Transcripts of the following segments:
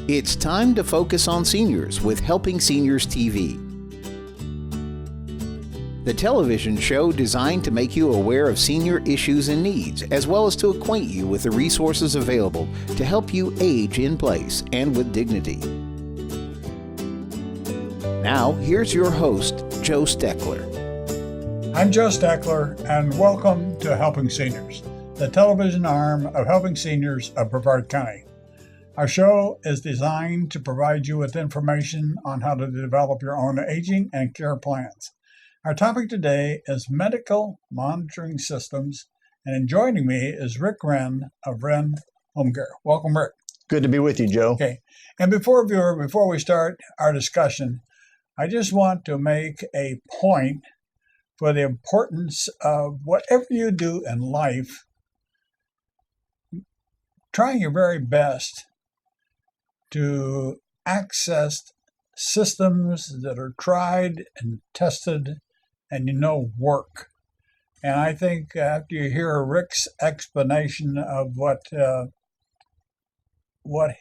It's time to focus on seniors with Helping Seniors TV. The television show designed to make you aware of senior issues and needs, as well as to acquaint you with the resources available to help you age in place and with dignity. Now, here's your host, Joe Steckler. I'm Joe Steckler, and welcome to Helping Seniors, the television arm of Helping Seniors of Brevard County. Our show is designed to provide you with information on how to develop your own aging and care plans. Our topic today is medical monitoring systems, and joining me is Wren of Wren Home Care. Welcome, Rick. Good to be with you, Joe. Okay, and before we start our discussion, I just want to make a point for the importance of whatever you do in life, trying your very best to access systems that are tried and tested and work. And I think after you hear Rick's explanation of what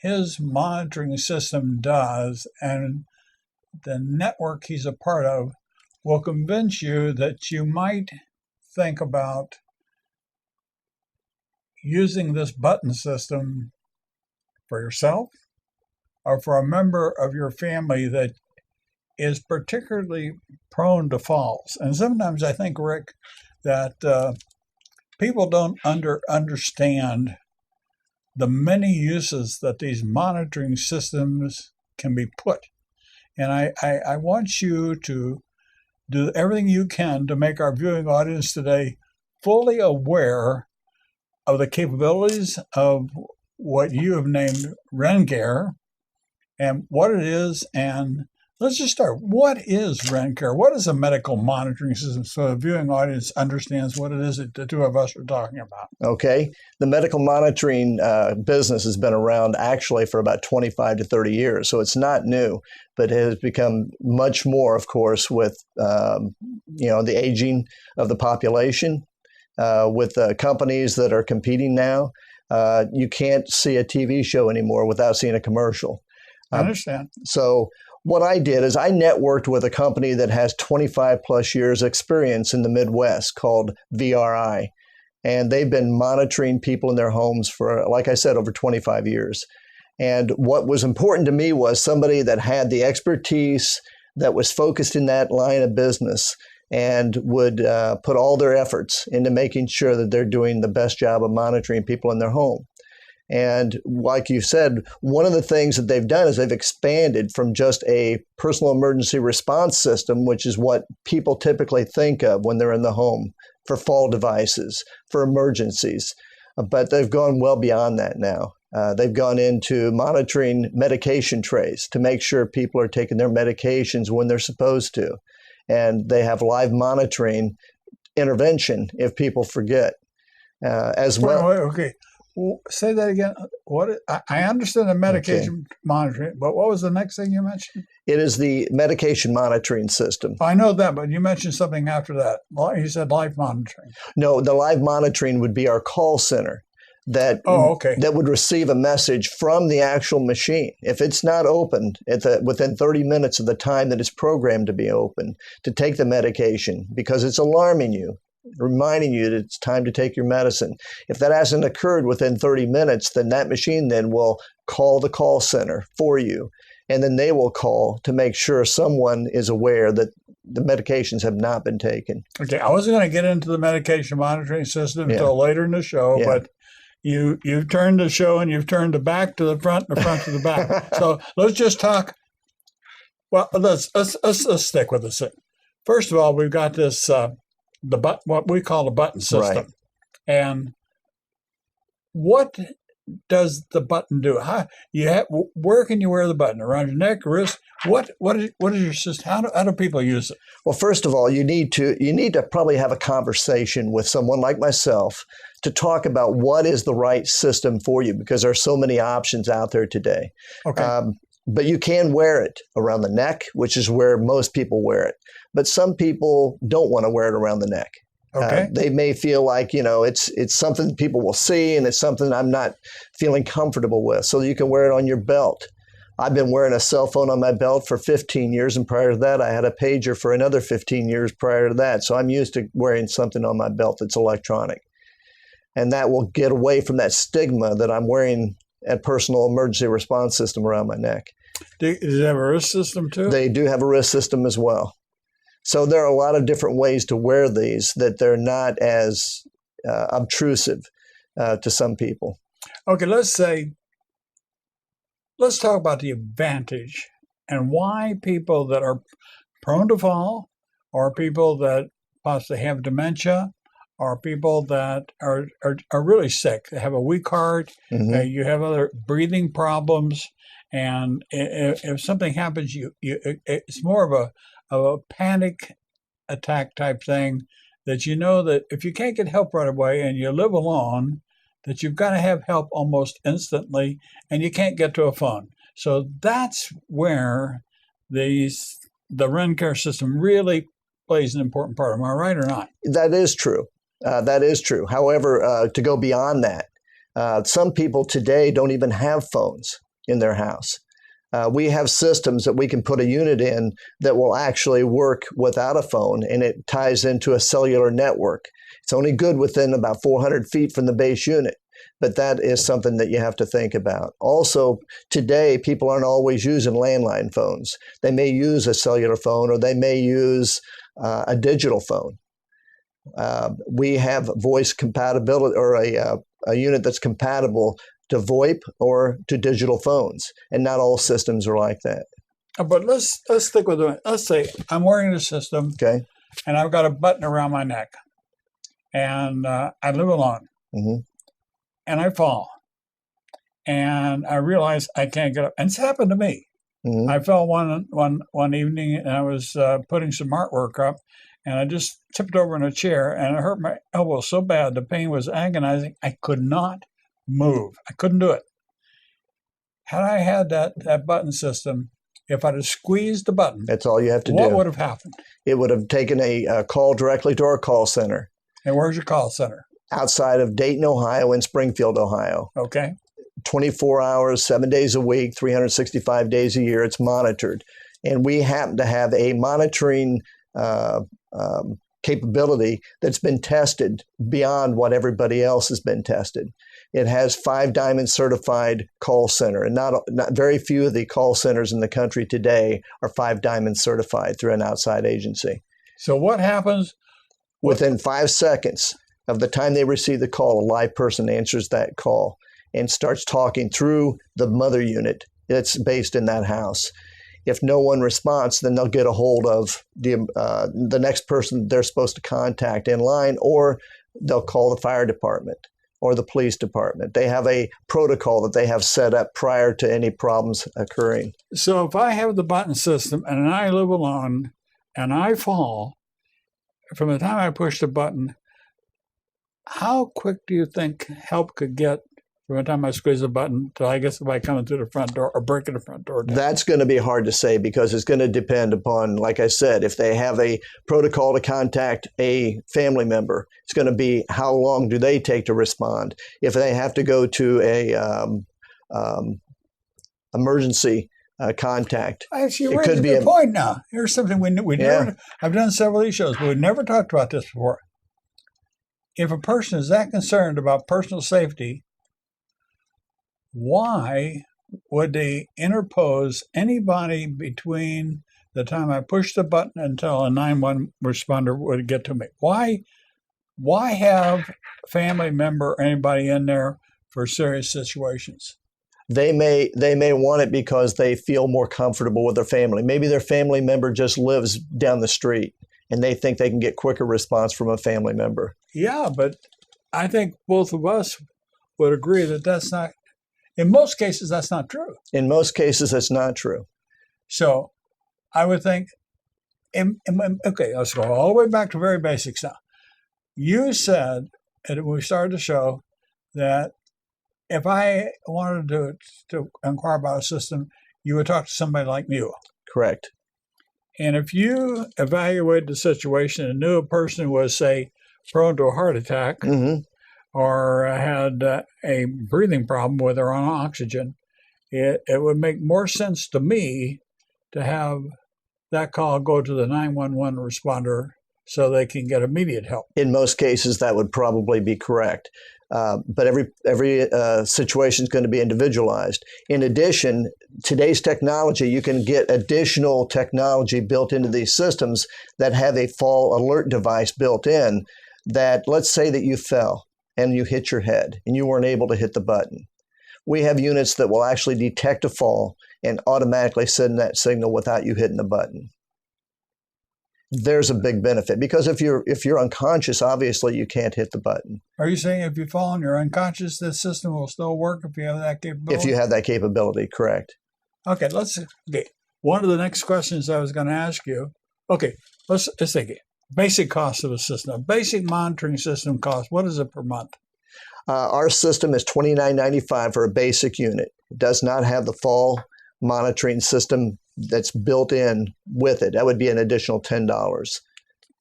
his monitoring system does and the network he's a part of will convince you that you might think about using this button system for yourself or for a member of your family that is particularly prone to falls. And sometimes I think, Rick, that people don't understand the many uses that these monitoring systems can be put. And I want you to do everything you can to make our viewing audience today fully aware of the capabilities of what you have named WrenCare and what it is. And let's just start. What is WrenCare? What is a medical monitoring system so the viewing audience understands what it is that the two of us are talking about? Okay. The medical monitoring business has been around actually for about 25 to 30 years, so it's not new, but it has become much more, of course, with the aging of the population, with companies that are competing now. You can't see a TV show anymore without seeing a commercial. I understand. So what I did is I networked with a company that has 25 plus years experience in the Midwest called VRI. And they've been monitoring people in their homes for, like I said, over 25 years. And what was important to me was somebody that had the expertise, that was focused in that line of business, and would put all their efforts into making sure that they're doing the best job of monitoring people in their home. And like you said, one of the things that they've done is they've expanded from just a personal emergency response system, which is what people typically think of when they're in the home for fall devices, for emergencies. But they've gone well beyond that now. They've gone into monitoring medication trays to make sure people are taking their medications when they're supposed to. And they have live monitoring intervention if people forget as well. Wait, okay. Well, say that again. I understand the medication monitoring, but what was the next thing you mentioned? It is the medication monitoring system. I know that, but you mentioned something after that. You said live monitoring. No, the live monitoring would be our call center that would receive a message from the actual machine. If it's not opened within 30 minutes of the time that it's programmed to be open, to take the medication because it's alarming you, reminding you that it's time to take your medicine. If that hasn't occurred within 30 minutes, then that machine then will call the call center for you. And then they will call to make sure someone is aware that the medications have not been taken. Okay, I wasn't going to get into the medication monitoring system until later in the show, but you've turned the show and you've turned the back to the front and the front to the back. So let's just talk. Well, let's stick with this thing. First of all, we've got this what we call the button system. Right. And what does the button do? Where can you wear the button? Around your neck, wrist? What is your system? How do people use it? Well, first of all, you need to probably have a conversation with someone like myself to talk about what is the right system for you, because there are so many options out there today. Okay. But you can wear it around the neck, which is where most people wear it. But some people don't want to wear it around the neck. Okay. They may feel like, it's something people will see and it's something I'm not feeling comfortable with. So you can wear it on your belt. I've been wearing a cell phone on my belt for 15 years, and prior to that, I had a pager for another 15 years prior to that. So I'm used to wearing something on my belt that's electronic. And that will get away from that stigma that I'm wearing a personal emergency response system around my neck. Does it have a wrist system too? They do have a wrist system as well. So there are a lot of different ways to wear these that they're not as obtrusive to some people. Okay, let's talk about the advantage and why people that are prone to fall, or people that possibly have dementia, or people that are really sick, they have a weak heart, you have other breathing problems, and if something happens, it's more of a panic attack type thing, that you know that if you can't get help right away and you live alone, that you've got to have help almost instantly, and you can't get to a phone. So that's where the WrenCare system really plays an important part. Am I right or not? That is true. That is true. However, to go beyond that, some people today don't even have phones in their house. We have systems that we can put a unit in that will actually work without a phone, and it ties into a cellular network. It's only good within about 400 feet from the base unit, but that is something that you have to think about. Also, today, people aren't always using landline phones. They may use a cellular phone, or they may use a digital phone. We have voice compatibility, or a unit that's compatible to VoIP or to digital phones, and not all systems are like that. But let's stick with it. Let's say I'm wearing a system, okay, and I've got a button around my neck, and I live alone, and I fall, and I realize I can't get up. And it's happened to me. I fell one evening, and I was putting some artwork up, and I just tipped over in a chair, and it hurt my elbow so bad. The pain was agonizing. I could not move. I couldn't do it. Had I had that button system, if I'd have squeezed the button, that's all you have to do. What would have happened? It would have taken a call directly to our call center. And where's your call center? Outside of Dayton, Ohio, and Springfield, Ohio. Okay. 24 hours, 7 days a week, 365 days a year. It's monitored. And we happen to have a monitoring capability that's been tested beyond what everybody else has been tested. It has 5-diamond certified call center, and not very few of the call centers in the country today are 5-diamond certified through an outside agency. So what happens? Within 5 seconds of the time they receive the call, a live person answers that call and starts talking through the mother unit that's based in that house. If no one responds, then they'll get a hold of the next person they're supposed to contact in line, or they'll call the fire department or the police department. They have a protocol that they have set up prior to any problems occurring. So if I have the button system and I live alone and I fall, from the time I push the button, how quick do you think help could get from the time I squeeze the button till I guess if I come through the front door or breaking the front door down? That's going to be hard to say, because it's going to depend upon, like I said, if they have a protocol to contact a family member, it's going to be how long do they take to respond. If they have to go to a emergency contact, actually, it could be a point now. Here's something we never. I've done several of these shows, but we've never talked about this before. If a person is that concerned about personal safety, why would they interpose anybody between the time I push the button until a 911 responder would get to me? Why have a family member or anybody in there for serious situations? They may want it because they feel more comfortable with their family. Maybe their family member just lives down the street, and they think they can get quicker response from a family member. Yeah, but I think both of us would agree that that's not, in most cases, that's not true. In most cases, that's not true. So I would think, okay, let's go all the way back to very basics now. You said, and we started the show, that if I wanted to inquire about a system, you would talk to somebody like you. Correct. And if you evaluated the situation and knew a person was, say, prone to a heart attack, or had a breathing problem where they're on oxygen, it would make more sense to me to have that call go to the 911 responder so they can get immediate help. In most cases, that would probably be correct. But every situation is going to be individualized. In addition, today's technology, you can get additional technology built into these systems that have a fall alert device built in that, let's say that you fell and you hit your head and you weren't able to hit the button. We have units that will actually detect a fall and automatically send that signal without you hitting the button. There's a big benefit because if you're unconscious, obviously you can't hit the button. Are you saying if you fall and you're unconscious, this system will still work if you have that capability? If you have that capability, correct. Okay, one of the next questions I was going to ask you. Okay, let's think it. Basic cost of a system. A basic monitoring system cost, what is it per month? Our system is $29.95 for a basic unit. It does not have the fall monitoring system that's built in with it. That would be an additional $10.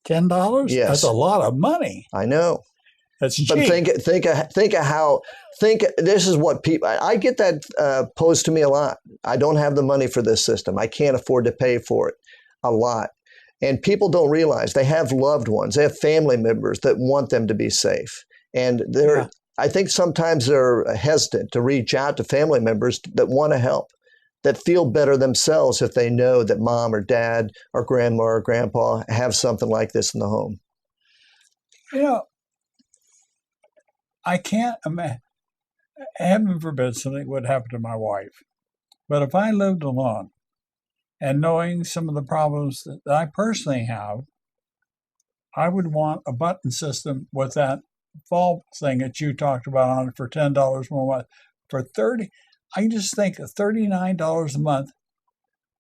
$10? Yes. That's a lot of money. I know. That's cheap. But think this is what people, I get that posed to me a lot. I don't have the money for this system. I can't afford to pay for it a lot. And people don't realize they have loved ones. They have family members that want them to be safe. And I think sometimes they're hesitant to reach out to family members that want to help, that feel better themselves if they know that mom or dad or grandma or grandpa have something like this in the home. You know, I can't imagine, heaven forbid something would happen to my wife. But if I lived alone and knowing some of the problems that I personally have, I would want a button system with that fall thing that you talked about on it for $10 more a month. For $30, I just think $39 a month,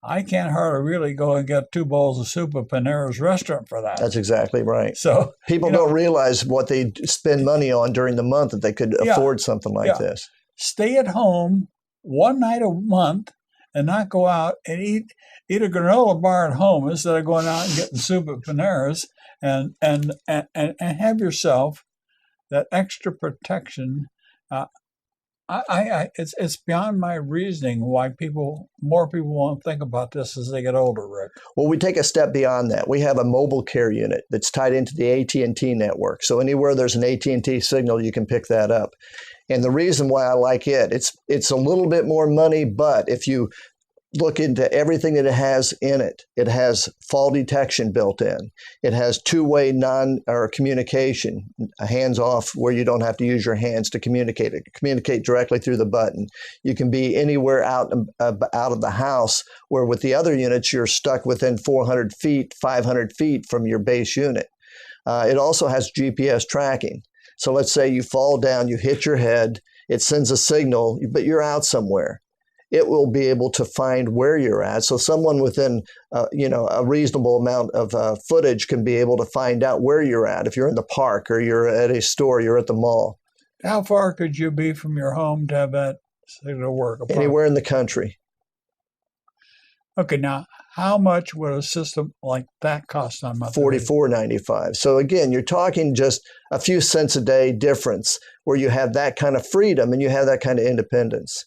I can't hardly really go and get 2 bowls of soup at Panera's restaurant for that. That's exactly right. So people don't realize what they spend money on during the month that they could afford something like this. Stay at home one night a month and not go out and eat a granola bar at home instead of going out and getting soup at Panera's and have yourself that extra protection. It's beyond my reasoning why more people won't think about this as they get older, Rick. Well, we take a step beyond that. We have a mobile care unit that's tied into the AT&T network. So anywhere there's an AT&T signal, you can pick that up. And the reason why I like it's a little bit more money, but if you look into everything that it has in it, it has fall detection built in. It has two-way communication, hands off where you don't have to use your hands to communicate. It can communicate directly through the button. You can be anywhere out of the house where with the other units, you're stuck within 400 feet, 500 feet from your base unit. It also has GPS tracking. So let's say you fall down, you hit your head, it sends a signal, but you're out somewhere. It will be able to find where you're at. So someone within, a reasonable amount of footage can be able to find out where you're at. If you're in the park or you're at a store, you're at the mall. How far could you be from your home to have that signal work? Anywhere in the country. Okay, now how much would a system like that cost on monthly? $44.95. So again, you're talking just a few cents a day difference where you have that kind of freedom and you have that kind of independence.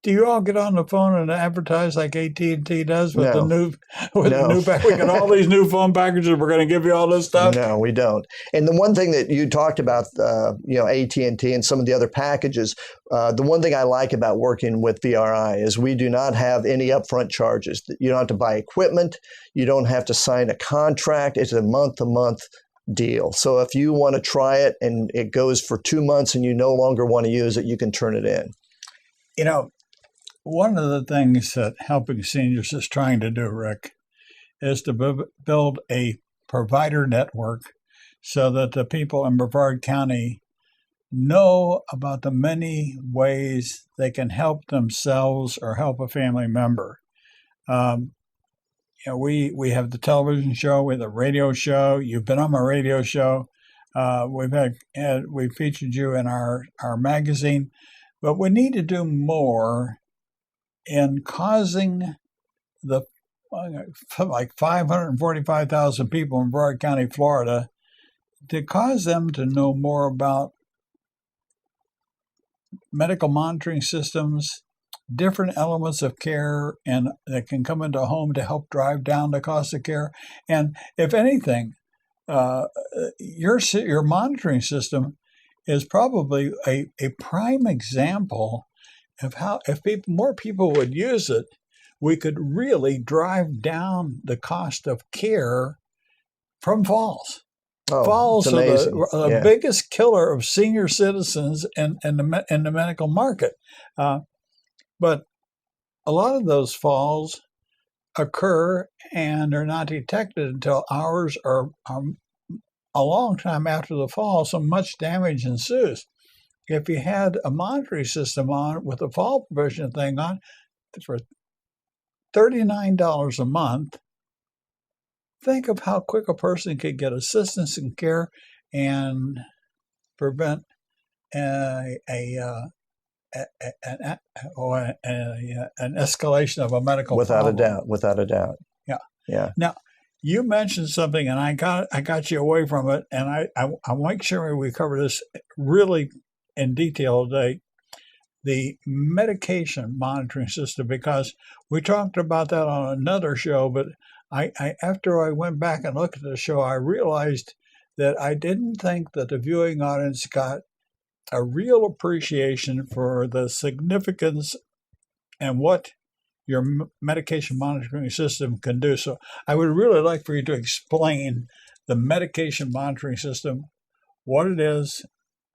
Do you all get on the phone and advertise like AT&T does with the new we got all these new phone packages? We're going to give you all this stuff. No, we don't. And the one thing that you talked about, AT&T and some of the other packages, the one thing I like about working with VRI is we do not have any upfront charges. You don't have to buy equipment. You don't have to sign a contract. It's a month-to-month deal. So if you want to try it and it goes for 2 months and you no longer want to use it, you can turn it in. One of the things that Helping Seniors is trying to do, Rick, is to build a provider network so that the people in Brevard County know about the many ways they can help themselves or help a family member. We have the television show, we have the radio show. You've been on my radio show. We've featured you in our magazine, but we need to do more in causing the like 545,000 people in Brevard County, Florida, to cause them to know more about medical monitoring systems, different elements of care and that can come into a home to help drive down the cost of care. And if anything, your monitoring system is probably a prime example of how, if more people would use it, we could really drive down the cost of care from falls. Oh, Falls are the Yeah. biggest killer of senior citizens in the medical market. But a lot of those falls occur and are not detected until hours or a long time after the fall, so much damage ensues. If you had a monitoring system on with a fall prevention thing on for $39 a month, think of how quick a person could get assistance and care and prevent an escalation of a medical problem. Without a doubt. Yeah. Now, you mentioned something, and I got you away from it, and I make sure we cover this really in detail today. The medication monitoring system, because we talked about that on another show, but after I went back and looked at the show, I realized that I didn't think that the viewing audience got a real appreciation for the significance and what your medication monitoring system can do. So I would really like for you to explain the medication monitoring system, what it is,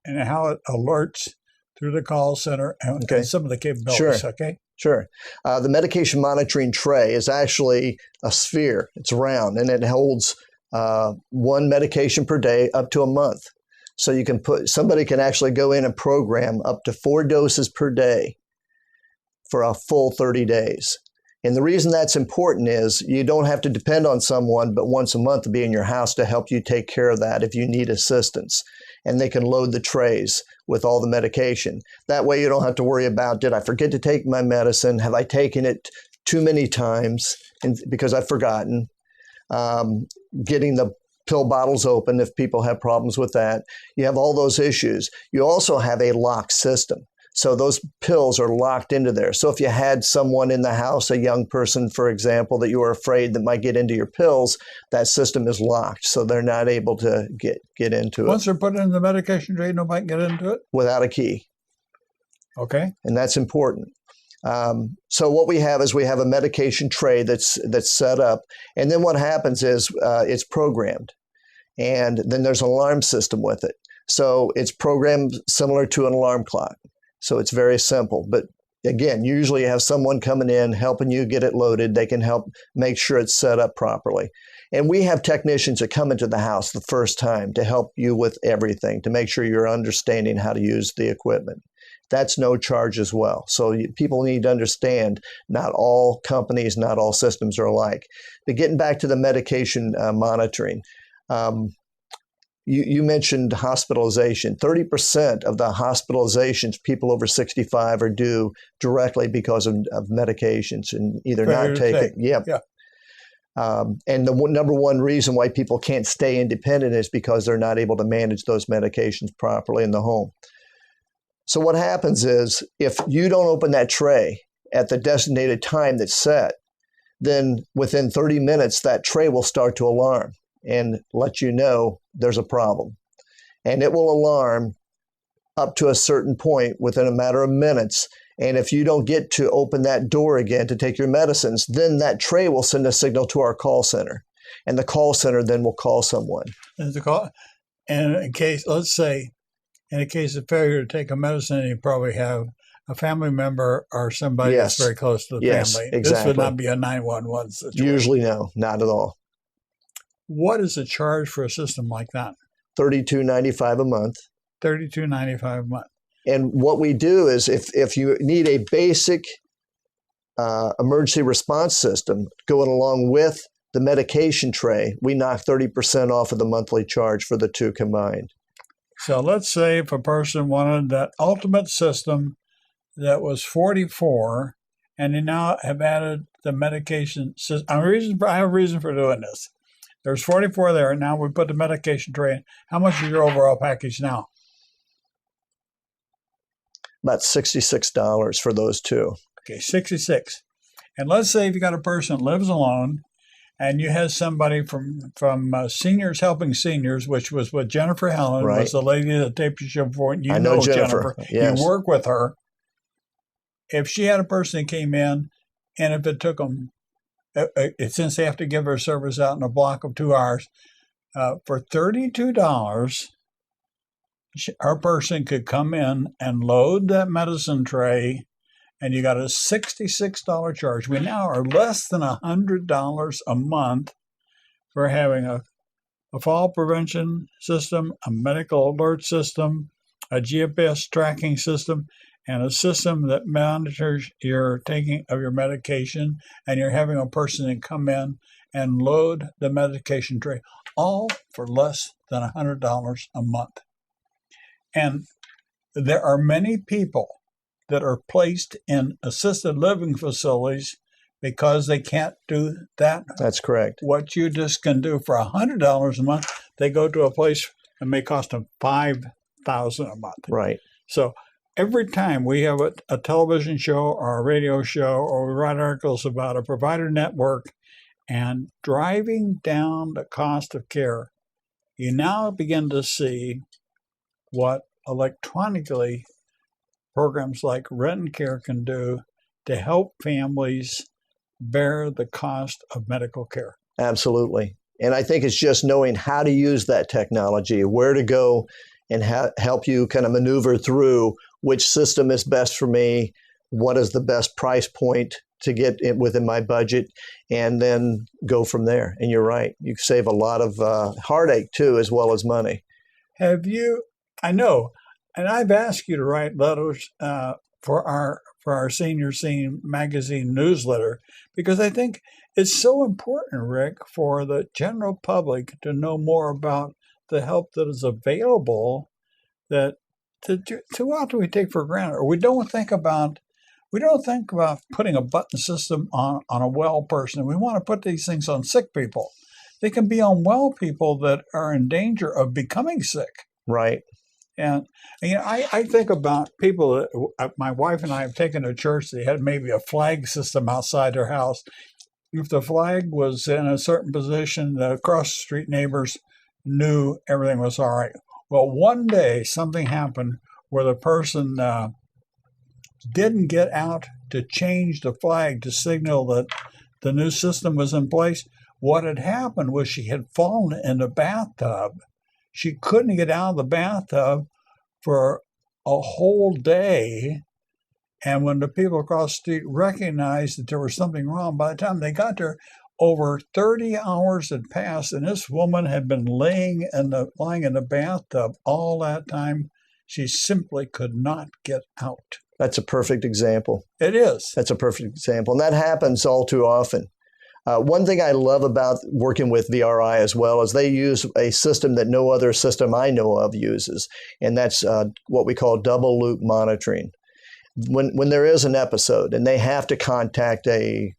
and how it alerts through the call center and some of the capabilities. Sure. Okay. Sure. The medication monitoring tray is actually a sphere. It's round, and it holds one medication per day up to a month. So somebody can actually go in and program up to 4 doses per day for a full 30 days. And the reason that's important is you don't have to depend on someone but once a month to be in your house to help you take care of that if you need assistance. And they can load the trays with all the medication. That way you don't have to worry about, did I forget to take my medicine? Have I taken it too many times because I've forgotten? Getting the pill bottles open if people have problems with that. You have all those issues. You also have a lock system. So those pills are locked into there. So if you had someone in the house, a young person, for example, that you were afraid that might get into your pills, that system is locked. So they're not able to get into it. Once they're put in the medication tray, nobody can get into it? Without a key. Okay. And that's important. So what we have is we have a medication tray that's set up. And then what happens is it's programmed. And then there's an alarm system with it. So it's programmed similar to an alarm clock. So it's very simple. But again, usually you have someone coming in, helping you get it loaded. They can help make sure it's set up properly. And we have technicians that come into the house the first time to help you with everything, to make sure you're understanding how to use the equipment. That's no charge as well. So people need to understand not all companies, not all systems are alike. But getting back to the medication monitoring, you mentioned hospitalization. 30% of the hospitalizations people over 65 are due directly because of medications and either not taking. Yeah. And the number one reason why people can't stay independent is because they're not able to manage those medications properly in the home. So what happens is if you don't open that tray at the designated time that's set, then within 30 minutes, that tray will start to alarm and let you know there's a problem. And it will alarm up to a certain point within a matter of minutes. And if you don't get to open that door again to take your medicines, then that tray will send a signal to our call center. And the call center then will call someone. And in case, let's say, in a case of failure to take a medicine, you probably have a family member or somebody that's very close to the family. Exactly. This would not be a 911 situation. Usually no, not at all. What is the charge for a system like that? $32.95 a month. $32.95 a month. And what we do is if you need a basic emergency response system going along with the medication tray, we knock 30% off of the monthly charge for the two combined. So let's say if a person wanted that ultimate system that was 44 and they now have added the medication system. I have a reason for doing this. There's 44 there. Now we put the medication tray in. How much is your overall package now? About $66 for those two. Okay, 66. And let's say if you got a person that lives alone, and you had somebody from Seniors Helping Seniors, which was what Jennifer Helen was the lady that taped your show before. And I know Jennifer. Yes. You work with her. If she had a person that came in, and if it took them, since they have to give her service out in a block of 2 hours, for $32, our person could come in and load that medicine tray, and you got a $66 charge. We now are less than $100 a month for having a fall prevention system, a medical alert system, a GPS tracking system, and a system that monitors your taking of your medication, and you're having a person that come in and load the medication tray, all for less than $100 a month. And there are many people that are placed in assisted living facilities because they can't do that. That's correct. What you just can do for $100 a month, they go to a place that may cost them $5,000 a month. Right. So every time we have a television show or a radio show, or we write articles about a provider network and driving down the cost of care, you now begin to see what electronically programs like WrenCare can do to help families bear the cost of medical care. Absolutely. And I think it's just knowing how to use that technology, where to go, and help you kind of maneuver through which system is best for me, what is the best price point to get it within my budget, and then go from there. And you're right. You save a lot of heartache too, as well as money. I know, and I've asked you to write letters for our Senior Scene magazine newsletter, because I think it's so important, Rick, for the general public to know more about the help that is available that too often we take for granted, or we don't think about putting a button system on a well person. We want to put these things on sick people. They can be on well people that are in danger of becoming sick. Right. And I think about people that my wife and I have taken to church. They had maybe a flag system outside their house. If the flag was in a certain position, the across the street neighbors knew everything was all right. Well, one day something happened where the person didn't get out to change the flag to signal that the new system was in place. What had happened was she had fallen in the bathtub. She couldn't get out of the bathtub for a whole day. And when the people across the street recognized that there was something wrong, by the time they got there, over 30 hours had passed, and this woman had been lying in the bathtub all that time. She simply could not get out. That's a perfect example. It is. That's a perfect example. And that happens all too often. One thing I love about working with VRI as well is they use a system that no other system I know of uses, and that's what we call double loop monitoring. When there is an episode and they have to contact a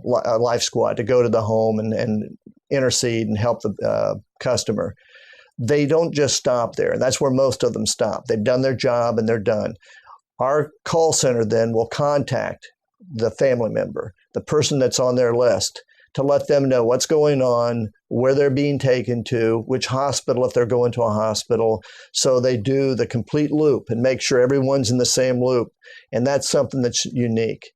life squad to go to the home and intercede and help the customer, they don't just stop there. And that's where most of them stop. They've done their job and they're done. Our call center then will contact the family member, the person that's on their list, to let them know what's going on, where they're being taken to, which hospital if they're going to a hospital. So they do the complete loop and make sure everyone's in the same loop. And that's something that's unique.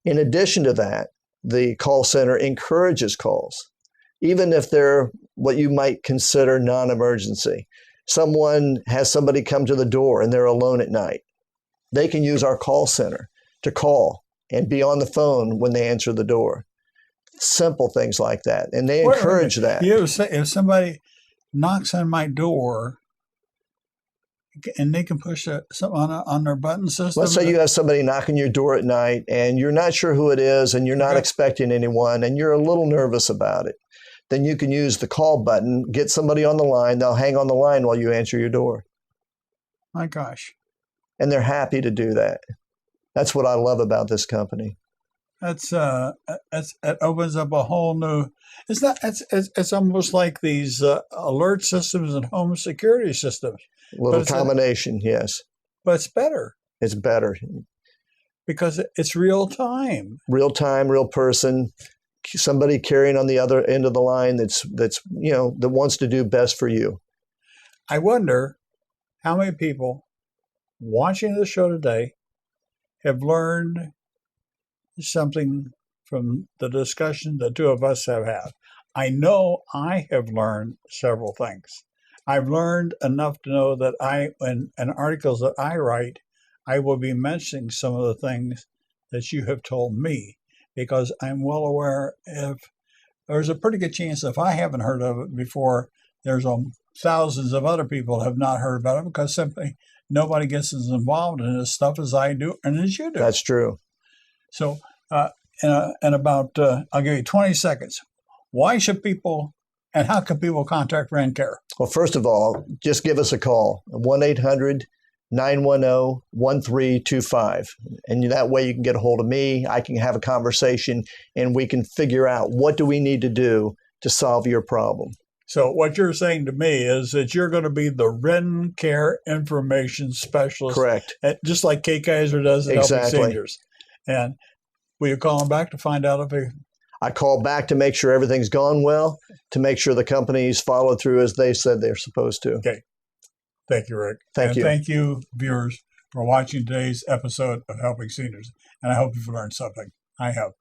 In addition to that, the call center encourages calls, even if they're what you might consider non-emergency. Someone has somebody come to the door and they're alone at night. They can use our call center to call and be on the phone when they answer the door. Simple things like that. And they encourage that. If somebody knocks on my door and they can push something on their button system. Let's say you have somebody knocking your door at night and you're not sure who it is and you're not expecting anyone and you're a little nervous about it. Then you can use the call button, get somebody on the line. They'll hang on the line while you answer your door. My gosh. And they're happy to do that. That's what I love about this company. It opens up a whole new. It's almost like these alert systems and home security systems. A little combination, yes. But it's better. It's better. Because it's real time. Real time, real person, somebody carrying on the other end of the line that's that wants to do best for you. I wonder how many people watching the show today have learned something from the discussion the two of us have had. I know I have learned several things. I've learned enough to know that in articles that I write, I will be mentioning some of the things that you have told me, because I'm well aware there's a pretty good chance if I haven't heard of it before, there's thousands of other people have not heard about it, because simply nobody gets as involved in this stuff as I do and as you do. That's true. So, in about, I'll give you 20 seconds. Why should people, and how can people contact WrenCare? Well, first of all, just give us a call, 1-800-910-1325. And that way you can get a hold of me, I can have a conversation, and we can figure out what do we need to do to solve your problem. So what you're saying to me is that you're going to be the WrenCare information specialist. Correct. Just like Kate Kaiser does at Helping Seniors. And will you call them back to find out if I call back to make sure everything's gone well, to make sure the companies follow through as they said they're supposed to. Okay. Thank you, Rick. Thank you. Thank you, viewers, for watching today's episode of Helping Seniors. And I hope you've learned something. I have.